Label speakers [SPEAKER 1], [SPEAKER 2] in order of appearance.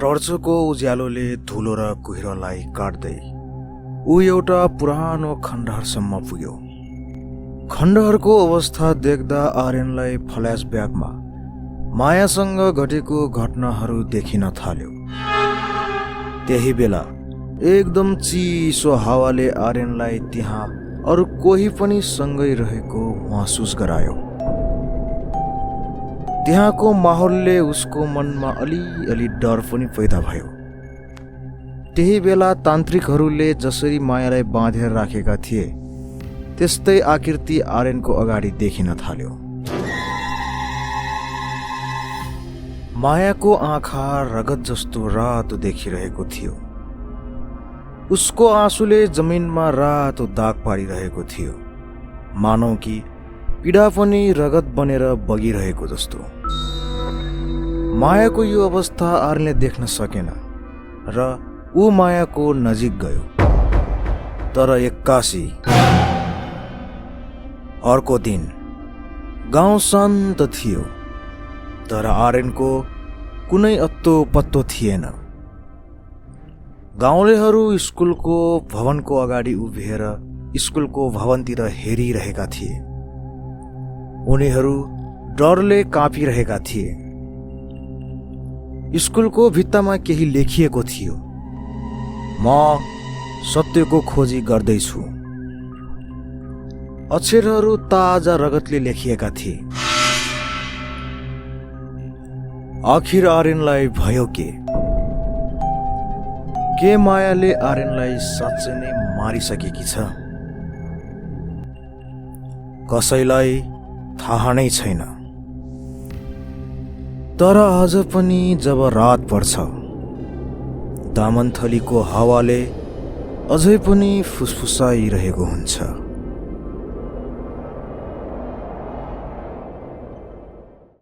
[SPEAKER 1] टर्चको उज्यालोले धुलो र कुहिरोलाई काट्दै ऊ एउटा पुरानो खण्डहरसम्म पुग्यो। खण्डहरको अवस्था देख्दा आर्यनलाई फ्ल्यासब्याकमा मायासँग घटेको घटनाहरू देखिन थाल्यो। त्यही बेला एकदम चिसो हावाले आर्यनलाई त्यहाँ अरू कोही पनि सँगै रहेको महसुस गरायो। त्यहाँको माहौलले उसको मनमा अलिअलि डर पनि पैदा भयो। त्यही बेला तान्त्रिकहरूले जसरी मायालाई बाँधेर राखेका थिए त्यस्तै आकृति आर्यनको अगाडि देखिन थाल्यो। मायाको आँखा रगत जस्तो रातो देखिरहेको थियो। उसको आँसुले जमिनमा रातो दाग पारिरहेको थियो, मानौ कि पीडा पनि रगत बनेर बगिरहेको जस्तो। मायाको यो अवस्था आर्यनले देख्न सकेन र ऊ मायाको नजिक गयो। तर एक्कासी अर्को दिन गाउँ शान्त थियो, तर आर्यनको कुनै अत्तो पत्तो थिएन। गाउँलेहरू स्कुलको भवनको अगाडि उभिएर स्कुलको भवनतिर हेरिरहेका थिए। उनीहरू डरले काँपिरहेका थिए। स्कुलको भित्तामा केही लेखिएको थियो, म सत्यको खोजी गर्दैछु। अक्षरहरू ताजा रगतले लेखिएका थिए। आखिर आर्यनलाई भयो के मायाले आर्यनलाई साँच्चै नै मारिसकेकी छ? कसैलाई थाहा नै छैन। तर आज पनि जब रात पर्छ, दामनथलीको हावाले अझै पनि फुसफुसाइरहेको हुन्छ।